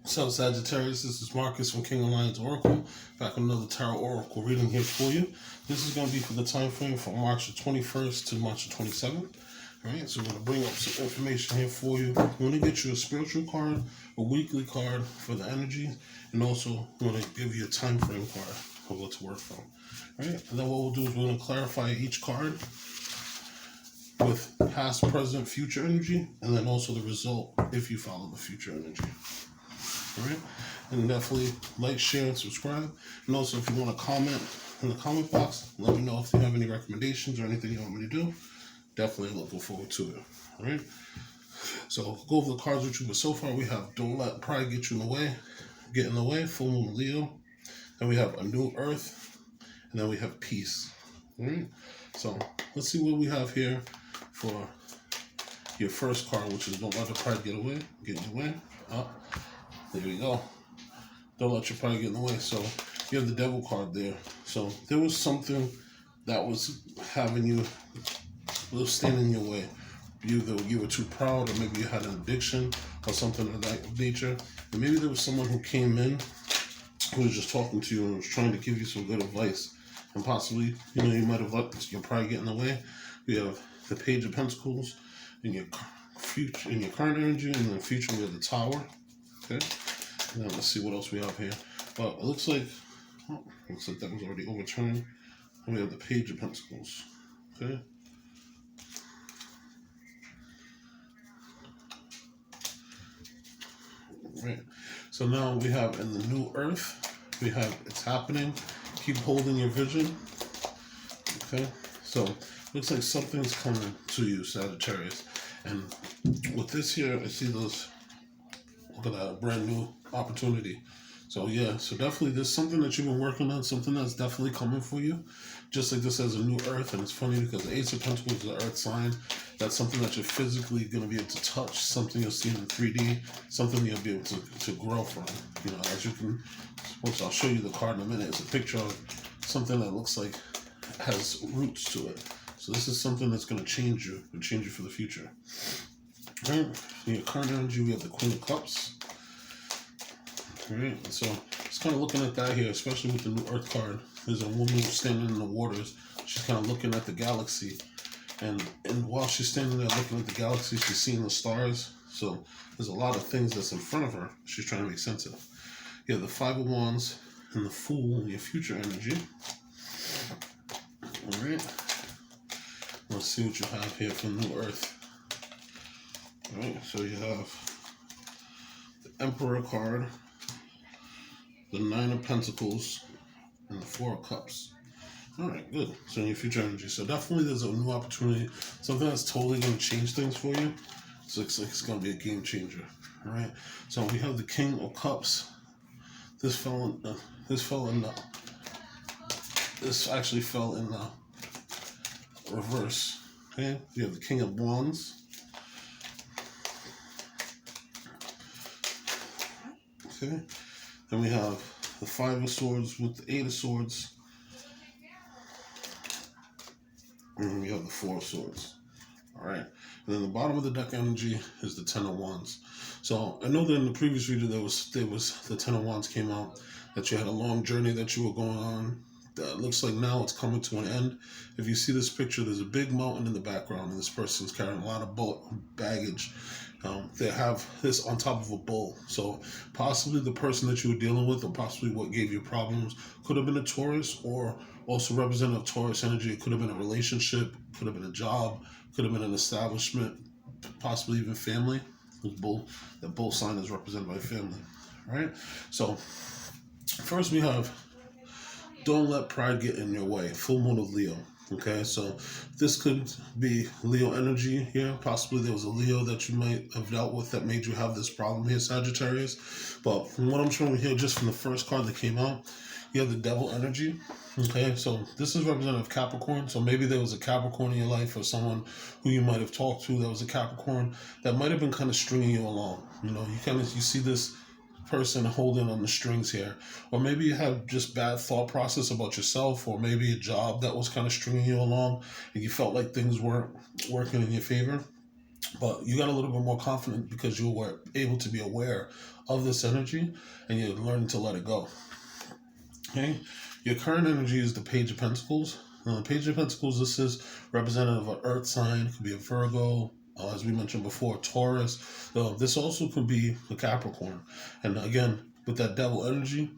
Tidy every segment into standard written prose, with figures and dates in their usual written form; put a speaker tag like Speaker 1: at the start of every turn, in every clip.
Speaker 1: So Sagittarius, this is Marcus from Alliance Oracle, back with another Tao Oracle reading here for you. This is going to be for the time frame from March the 21st to March the 27th. Alright, so we're going to bring up some information here for you. We're going to get you a spiritual card, a weekly card for the energy, and also we're going to give you a time frame card of what to work from. Alright, and then what we'll do is we're going to clarify each card with past, present, future energy, and then also the result if you follow the future energy. Alright, and definitely like, share, and subscribe. And also, if you want to comment in the comment box, let me know if you have any recommendations or anything you want me to do. Definitely looking forward to it. Alright, so go over the cards with you. But so far, we have Don't Let Pride Get You in the Way, Get in the Way, Full Moon Leo. Then we have A New Earth, and then we have Peace. Alright, so let's see what we have here for your first card, which is Don't Let the Pride Get in the Way. There we go. Don't let your pride get in the way. So you have the Devil card there. So there was something that was having you, was standing in your way. Either you were too proud, or maybe you had an addiction or something of that nature. And maybe there was someone who came in who was just talking to you and was trying to give you some good advice. And possibly, you might have let your pride get in the way. We have the Page of Pentacles in your future, in your current energy, and in the future we have the Tower. Okay. Now let's see what else we have here. Well, it looks like that was already overturned. And we have the Page of Pentacles. Okay. Right. So now we have in the New Earth, we have It's Happening. Keep holding your vision. Okay. So looks like something's coming to you, Sagittarius. And with this here, I see those. Look at that, brand new opportunity. So yeah, so definitely there's something that you've been working on, something that's definitely coming for you. Just like this has a new earth, and it's funny because the Ace of Pentacles is the earth sign. That's something that you're physically going to be able to touch, something you'll see in 3D, something you'll be able to grow from. As you can, which I'll show you the card in a minute. It's a picture of something that looks like has roots to it. So this is something that's going to change you for the future. Alright, in your current energy, we have the Queen of Cups. Alright, so just kind of looking at that here, especially with the New Earth card. There's a woman standing in the waters. She's kind of looking at the galaxy. And while she's standing there looking at the galaxy, she's seeing the stars. So there's a lot of things that's in front of her she's trying to make sense of. You have the Five of Wands and the Fool in your future energy. Alright, let's see what you have here for New Earth. Alright, so you have the Emperor card, the Nine of Pentacles, and the Four of Cups. Alright, good. So in your future energy. So definitely there's a new opportunity, something that's totally going to change things for you. So it looks like it's going to be a game changer. Alright, so we have the King of Cups. This actually fell in the reverse. Okay, you have the King of Wands. Okay, then we have the Five of Swords with the Eight of Swords, and then we have the Four of Swords. Alright, and then the bottom of the deck energy is the Ten of Wands. So I know that in the previous video there was the Ten of Wands came out, that you had a long journey that you were going on. That looks like now it's coming to an end. If you see this picture, there's a big mountain in the background, and this person's carrying a lot of baggage. They have this on top of a bull. So possibly the person that you were dealing with, or possibly what gave you problems, could have been a Taurus, or also representative of Taurus energy. It could have been a relationship, could have been a job, could have been an establishment, possibly even family. The bull sign is represented by family. Right? So first we have Don't Let Pride Get in Your Way, Full Moon of Leo. Okay, so this could be Leo energy here. Possibly there was a Leo that you might have dealt with that made you have this problem here, Sagittarius. But from what I'm showing here, just from the first card that came out, you have the Devil energy. Okay, so this is representative of Capricorn. So maybe there was a Capricorn in your life, or someone who you might have talked to that was a Capricorn that might have been kind of stringing you along. You see this person holding on the strings here, or maybe you have just bad thought process about yourself, or maybe a job that was kind of stringing you along and you felt like things weren't working in your favor. But you got a little bit more confident because you were able to be aware of this energy and you're learning to let it go. Okay, your current energy is the Page of Pentacles. Now, the Page of Pentacles, this is representative of an Earth sign. It could be a Virgo, as we mentioned before, Taurus. This also could be a Capricorn. And again, with that Devil energy,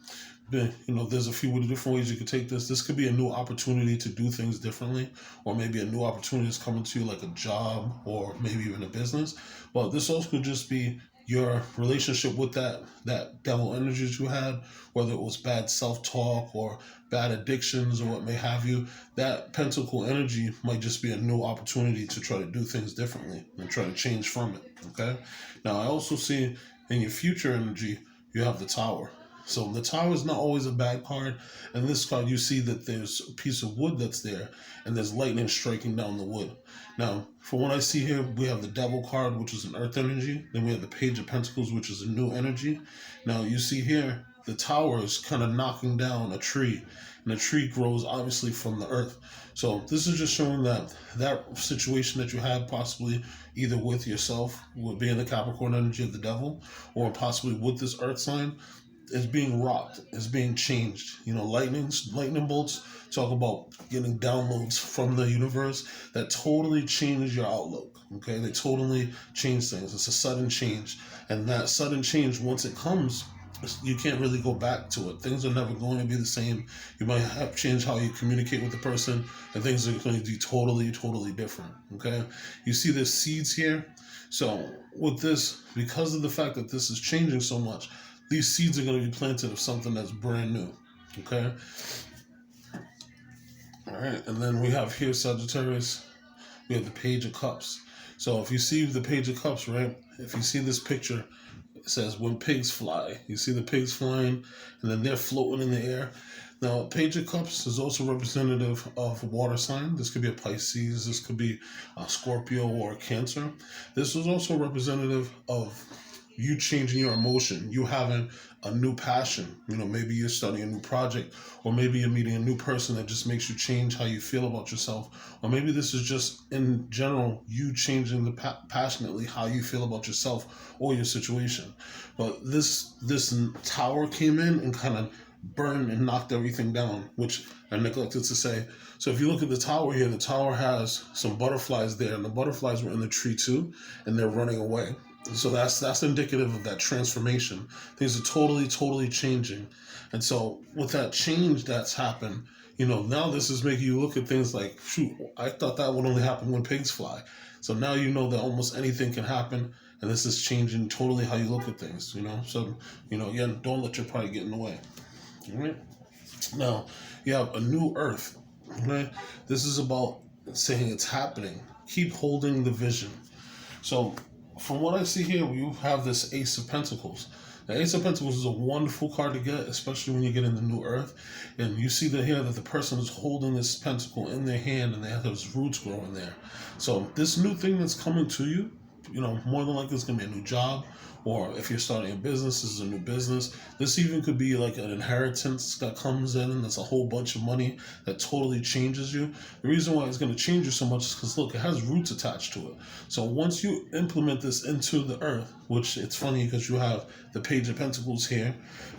Speaker 1: there's a few different ways you could take this. This could be a new opportunity to do things differently, or maybe a new opportunity is coming to you, like a job or maybe even a business. But this also could just be your relationship with that devil energy that you had, whether it was bad self-talk or bad addictions or what may have you. That pentacle energy might just be a new opportunity to try to do things differently and try to change from it. Okay. Now I also see in your future energy you have the Tower. So the Tower is not always a bad card. In this card, you see that there's a piece of wood that's there, and there's lightning striking down the wood. Now, from what I see here, we have the Devil card, which is an earth energy. Then we have the Page of Pentacles, which is a new energy. Now, you see here, the Tower is kind of knocking down a tree, and the tree grows obviously from the earth. So this is just showing that situation that you had possibly either with yourself, with being the Capricorn energy of the Devil, or possibly with this earth sign, is being rocked, is being changed. Lightning bolts talk about getting downloads from the universe that totally change your outlook. Okay, they totally change things. It's a sudden change, and that sudden change, once it comes, you can't really go back to it. Things are never going to be the same. You might have changed how you communicate with the person, and things are going to be totally, totally different. Okay, you see there's seeds here. So with this, because of the fact that this is changing so much, these seeds are going to be planted of something that's brand new. Okay? All right. And then we have here Sagittarius. We have the Page of Cups. So if you see the Page of Cups, right? If you see this picture, it says when pigs fly. You see the pigs flying, and then they're floating in the air. Now, Page of Cups is also representative of a water sign. This could be a Pisces. This could be a Scorpio or a Cancer. This is also representative of you changing your emotion, you having a new passion. Maybe you're starting a new project, or maybe you're meeting a new person that just makes you change how you feel about yourself, or maybe this is just in general you changing passionately how you feel about yourself or your situation. But this Tower came in and kind of burned and knocked everything down, which I neglected to say. So if you look at the Tower here, the Tower has some butterflies there, and the butterflies were in the tree too, and they're running away. So that's indicative of that transformation. Things are totally, totally changing. And so with that change that's happened, now this is making you look at things like, shoot, I thought that would only happen when pigs fly. So now you know that almost anything can happen, and this is changing totally how you look at things, So, again, don't let your pride get in the way. All right? Now, you have a new earth. Okay? This is about saying it's happening. Keep holding the vision. So, from what I see here, you have this Ace of Pentacles. The Ace of Pentacles is a wonderful card to get, especially when you get into New Earth. And you see here that the person is holding this pentacle in their hand, and they have those roots growing there. So this new thing that's coming to you, more than likely it's going to be a new job. Or if you're starting a business, this is a new business. This even could be like an inheritance that comes in, and that's a whole bunch of money that totally changes you. The reason why it's going to change you so much is because, look, it has roots attached to it. So once you implement this into the earth, which it's funny because you have the Page of Pentacles here,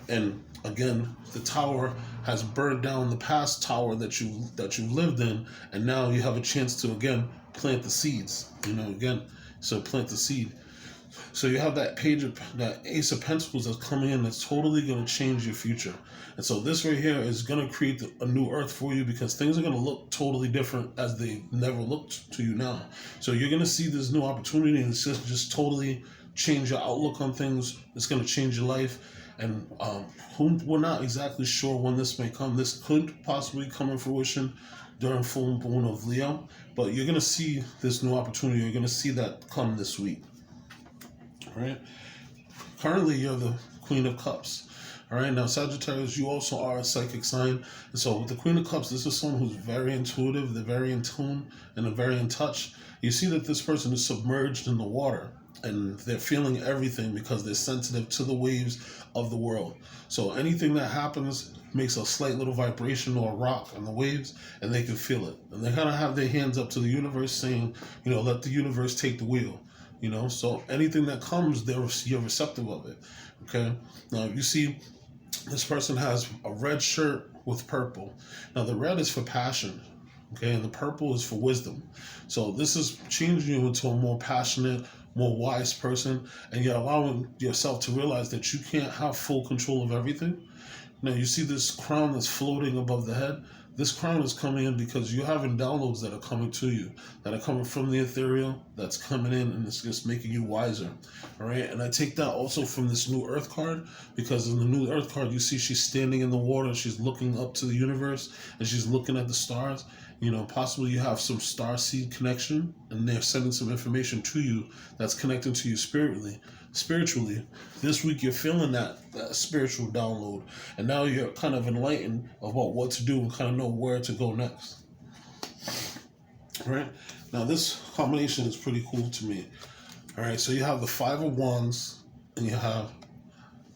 Speaker 1: and again, the Tower has burned down the past tower that you lived in, and now you have a chance to, again, plant the seeds, so plant the seed. So you have that Ace of Pentacles that's coming in that's totally going to change your future. And so this right here is going to create a new earth for you, because things are going to look totally different as they never looked to you now. So you're going to see this new opportunity, and it's just totally change your outlook on things. It's going to change your life. And we're not exactly sure when this may come. This could possibly come in fruition during full moon of Leo. But you're going to see this new opportunity. You're going to see that come this week. All right. Currently, you're the Queen of Cups. All right. Now, Sagittarius, you also are a psychic sign. And so, with the Queen of Cups, this is someone who's very intuitive. They're very in tune, and they're very in touch. You see that this person is submerged in the water, and they're feeling everything because they're sensitive to the waves of the world. So anything that happens makes a slight little vibration or a rock on the waves, and they can feel it. And they kind of have their hands up to the universe saying, let the universe take the wheel. you know. So anything that comes, you're receptive of it. Okay. Now you see, this person has a red shirt with purple. Now the red is for passion, okay, and the purple is for wisdom. So this is changing you into a more passionate, more wise person, and you're allowing yourself to realize that you can't have full control of everything. Now you see this crown that's floating above the head. This crown is coming in because you're having downloads that are coming to you, that are coming from the ethereal, that's coming in, and it's just making you wiser. All right. And I take that also from this new earth card, because in the new earth card, you see she's standing in the water, she's looking up to the universe, and she's looking at the stars. You know, possibly you have some starseed connection, and they're sending some information to you that's connecting to you spiritually. This week you're feeling that spiritual download, and now you're kind of enlightened about what to do and kind of know where to go next. All right. Now this combination is pretty cool to me. All right. So you have the Five of Wands and you have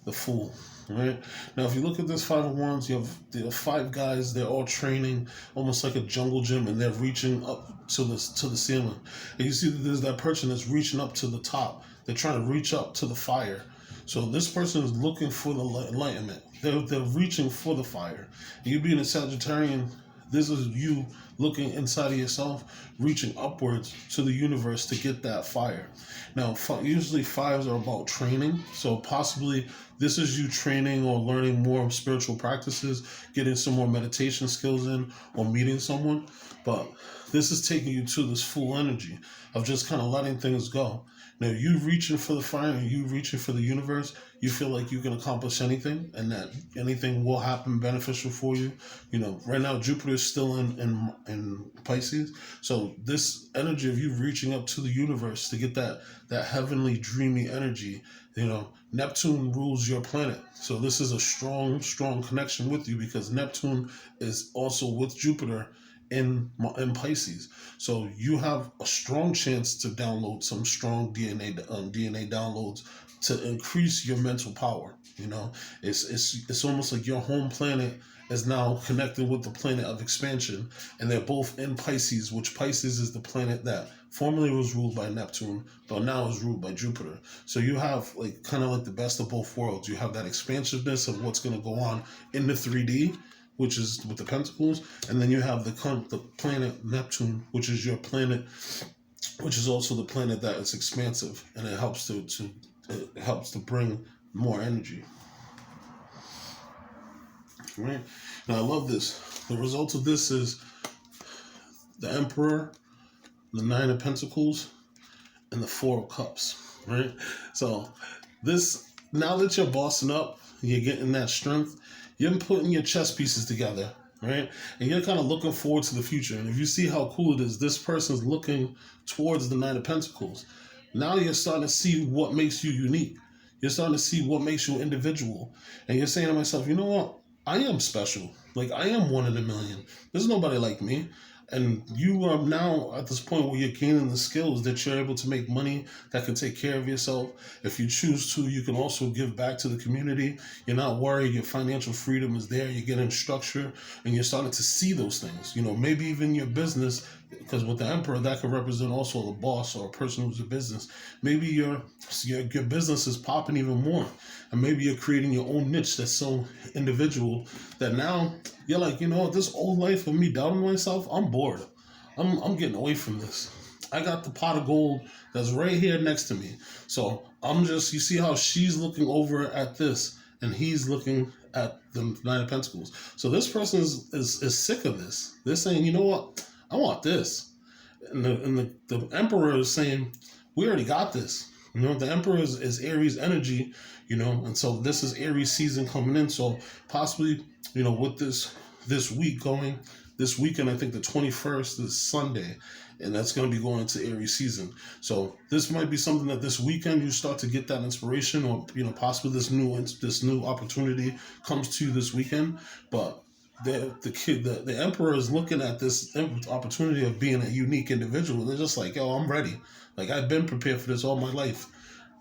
Speaker 1: the Fool. All right. Now, if you look at this Five of Wands, you have the five guys. They're all training, almost like a jungle gym, and they're reaching up to the ceiling. And you see that there's that person that's reaching up to the top. They're trying to reach up to the fire. So this person is looking for the enlightenment. They're reaching for the fire. And you being a Sagittarian, this is you looking inside of yourself, reaching upwards to the universe to get that fire. Now, usually fives are about training. So possibly this is you training or learning more spiritual practices, getting some more meditation skills in, or meeting someone. But this is taking you to this full energy of just kind of letting things go. Now, you reaching for the fire and you reaching for the universe, you feel like you can accomplish anything and that anything will happen beneficial for you. You know, right now, Jupiter is still in Pisces. So this energy of you reaching up to the universe to get that heavenly, dreamy energy, you know, Neptune rules your planet. So this is a strong, strong connection with you, because Neptune is also with Jupiter in Pisces. So you have a strong chance to download some strong DNA downloads to increase your mental power. You know, it's almost like your home planet is now connected with the planet of expansion, and they're both in Pisces, which Pisces is the planet that formerly was ruled by Neptune, but now is ruled by Jupiter. So you have like kind of like the best of both worlds. You have that expansiveness of what's going to go on in the 3D, which is with the pentacles, and then you have the planet Neptune, which is your planet, which is also the planet that is expansive, and it helps to bring more energy. Right. Now I love this. The result of this is the Emperor, the Nine of Pentacles, and the Four of Cups. Right. So this, now that you're bossing up, you're getting that strength, you're putting your chess pieces together, right? And you're kind of looking forward to the future. And if you see how cool it is, this person's looking towards the Nine of Pentacles. Now you're starting to see what makes you unique. You're starting to see what makes you individual. And you're saying to myself, you know what? I am special. Like, I am one in a million. There's nobody like me. And you are now at this point where you're gaining the skills that you're able to make money that can take care of yourself. If you choose to, you can also give back to the community. You're not worried. Your financial freedom is there. You're getting structure, and you're starting to see those things. You know, maybe even your business, because with the Emperor, that could represent also the boss or a person who's a business. Maybe your business is popping even more. And maybe you're creating your own niche that's so individual that now you're like, you know, this old life of me doubting myself, I'm bored. I'm getting away from this. I got the pot of gold that's right here next to me. So you see how she's looking over at this and he's looking at the Nine of Pentacles. So this person is sick of this. They're saying, you know what? I want this. And the Emperor is saying, we already got this. You know, the Emperor is Aries energy, you know, and so this is Aries season coming in. So possibly, you know, with this week going, this weekend, I think the 21st is Sunday, and that's going to be going into Aries season. So this might be something that this weekend you start to get that inspiration, or, you know, possibly this new opportunity comes to you this weekend. But the Emperor is looking at this opportunity of being a unique individual. They're just like, yo, I'm ready. Like, I've been prepared for this all my life.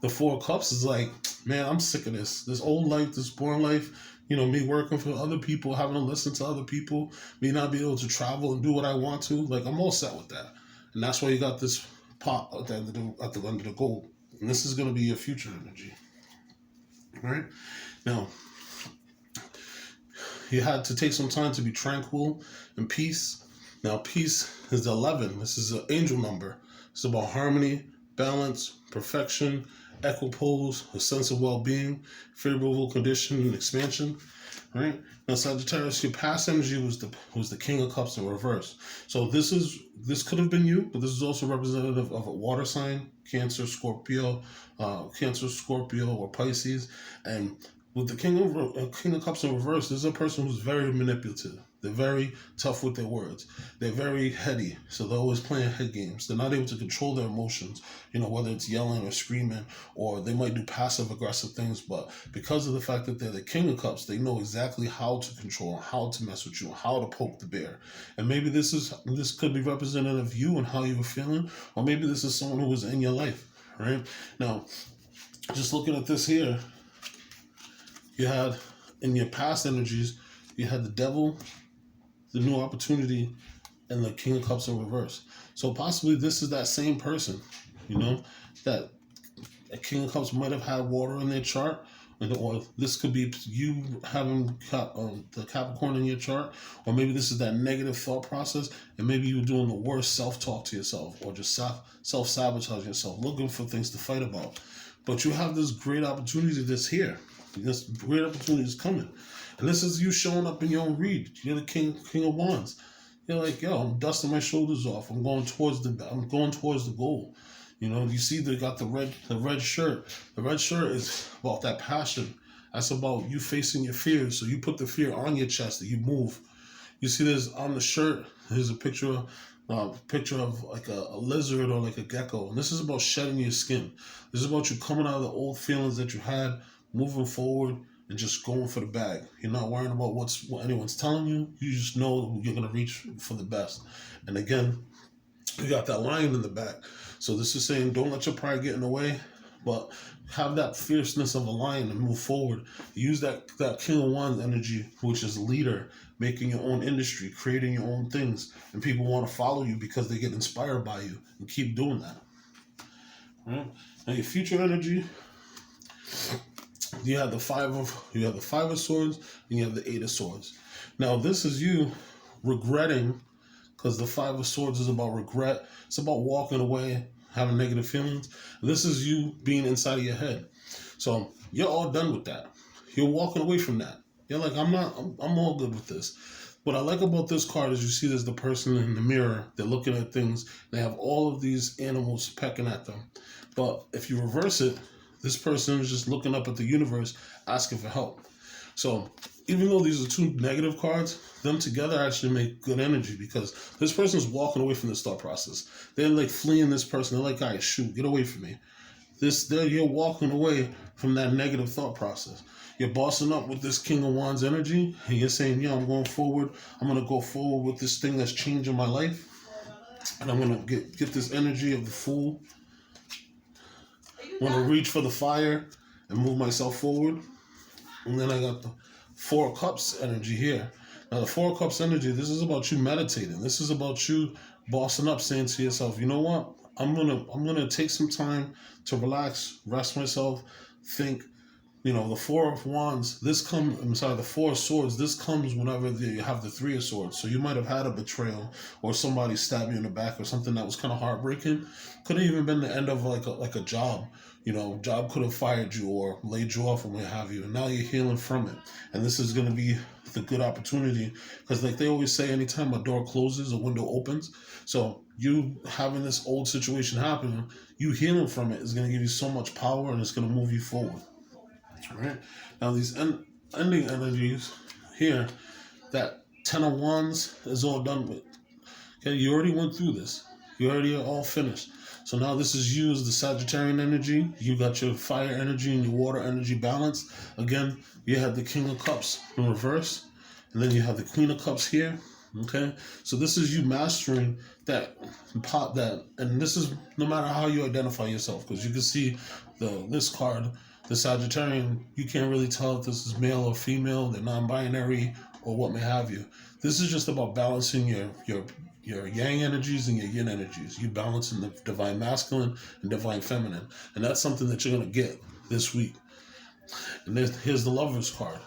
Speaker 1: The Four of Cups is like, man, I'm sick of this old life, this boring life. You know, me working for other people, having to listen to other people, me not be able to travel and do what I want to. Like, I'm all set with that. And that's why you got this pot at the end of the gold. And this is going to be your future energy. All right? Now, you had to take some time to be tranquil and peace. Now, peace is the 11. This is an angel number. It's about harmony, balance, perfection, equipoise, a sense of well-being, favorable condition, and expansion. Right? Now, Sagittarius, your past energy was the King of Cups in reverse. So this could have been you, but this is also representative of a water sign, Cancer, Scorpio, or Pisces. And with the King of Cups in reverse, this is a person who's very manipulative. They're very tough with their words. They're very heady, so they're always playing head games. They're not able to control their emotions, whether it's yelling or screaming, or they might do passive-aggressive things, but because of the fact that they're the King of Cups, they know exactly how to control, how to mess with you, how to poke the bear. And maybe this could be representative of you and how you were feeling, or maybe this is someone who was in your life, right? Now, just looking at this here, you had, in your past energies, you had the Devil, the New Opportunity, and the King of Cups in reverse. So possibly this is that same person, that a King of Cups might have had water in their chart, or this could be you having the Capricorn in your chart, or maybe this is that negative thought process, and maybe you're doing the worst self-talk to yourself, or just self-sabotage yourself, looking for things to fight about. But you have this great opportunity that's here. This great opportunity is coming. And this is you showing up in your own read. You're the King of Wands. You're like, yo, I'm dusting my shoulders off. I'm going towards the goal. You see they got the red shirt. The red shirt is about that passion. That's about you facing your fears. So you put the fear on your chest and you move. You see there's on the shirt, there's a picture of like a lizard or like a gecko. And this is about shedding your skin. This is about you coming out of the old feelings that you had, moving forward, and just going for the bag. You're not worrying about what anyone's telling you. You just know you're going to reach for the best. And again, you got that lion in the back. So this is saying don't let your pride get in the way, but have that fierceness of a lion and move forward. Use that King of Wands energy, which is leader, making your own industry, creating your own things. And people want to follow you because they get inspired by you, and keep doing that. All right? Now your future energy, you have the five of swords, and you have the 8 of swords. Now this is you regretting, because the 5 of swords is about regret. It's about walking away, having negative feelings. This is you being inside of your head. So you're all done with that. You're walking away from that. You're like, I'm all good with this. What I like about this card is you see there's the person in the mirror. They're looking at things. They have all of these animals pecking at them. But if you reverse it, this person is just looking up at the universe, asking for help. So even though these are two negative cards, them together actually make good energy, because this person's walking away from this thought process. They're like fleeing this person. They're like, guys, shoot, get away from me. You're walking away from that negative thought process. You're bossing up with this King of Wands energy, and you're saying, yeah, I'm going forward. I'm going to go forward with this thing that's changing my life. And I'm going to get this energy of the Fool. I'm going to reach for the fire and move myself forward. And then I got the 4 of Cups energy here. Now the 4 of Cups energy, this is about you meditating. This is about you bossing up, saying to yourself, you know what? I'm gonna take some time to relax, rest myself, think. The 4 of Wands, the 4 of Swords, this comes whenever you have the 3 of Swords. So you might have had a betrayal, or somebody stabbed you in the back, or something that was kind of heartbreaking. Could have even been the end of like a job. Job could have fired you or laid you off and what have you. And now you're healing from it. And this is going to be the good opportunity, because like they always say, anytime a door closes, a window opens. So you having this old situation happen, you healing from it is going to give you so much power, and it's going to move you forward. Right? Now these ending energies here, that 10 of Wands is all done with. Okay, you already went through this. You already are all finished. So now this is you as the Sagittarian energy. You got your fire energy and your water energy balanced. Again, you have the King of Cups in reverse, and then you have the Queen of Cups here. Okay, so this is you mastering that, and this is no matter how you identify yourself, because you can see this card. The Sagittarian, you can't really tell if this is male or female, they're non-binary, or what may have you. This is just about balancing your your yang energies and your yin energies. You balance in the divine masculine and divine feminine. And that's something that you're going to get this week. And here's the Lover's card.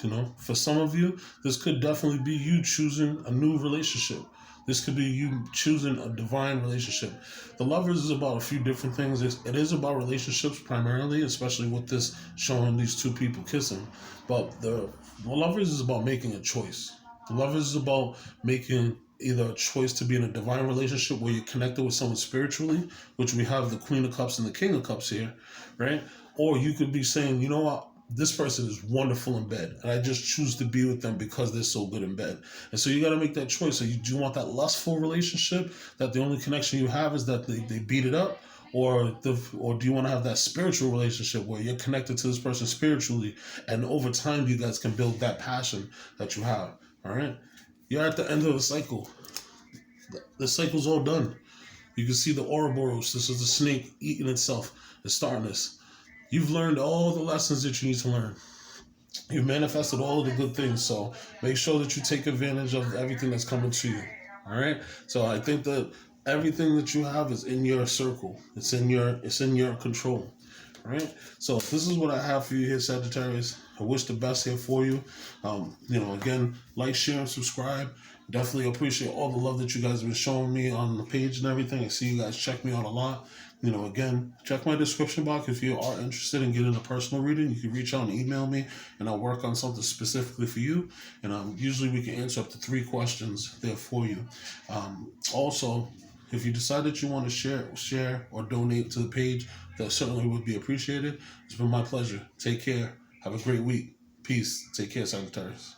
Speaker 1: You know, for some of you, this could definitely be you choosing a new relationship. This could be you choosing a divine relationship. The Lovers is about a few different things. It is about relationships primarily, especially with this showing these two people kissing. But the Lovers is about making a choice. The Lovers is about making either a choice to be in a divine relationship where you're connected with someone spiritually, which we have the Queen of Cups and the King of Cups here, right? Or you could be saying, you know what? This person is wonderful in bed, and I just choose to be with them because they're so good in bed. And so you got to make that choice. So do you want that lustful relationship that the only connection you have is that they beat it up? Or do you want to have that spiritual relationship where you're connected to this person spiritually, and over time you guys can build that passion that you have? All right, you're at the end of the cycle. The cycle's all done. You can see the Ouroboros. This is the snake eating itself. It's starting this. You've learned all the lessons that you need to learn. You've manifested all of the good things. So make sure that you take advantage of everything that's coming to you. All right. So I think that everything that you have is in your circle. It's in your control. All right. So this is what I have for you here, Sagittarius. I wish the best here for you. Again, like, share, and subscribe. Definitely appreciate all the love that you guys have been showing me on the page and everything. I see you guys check me out a lot. Again, check my description box if you are interested in getting a personal reading. You can reach out and email me, and I'll work on something specifically for you. And usually we can answer up to 3 questions there for you. Also, if you decide that you want to share or donate to the page, that certainly would be appreciated. It's been my pleasure. Take care. Have a great week. Peace. Take care, Sagittarius.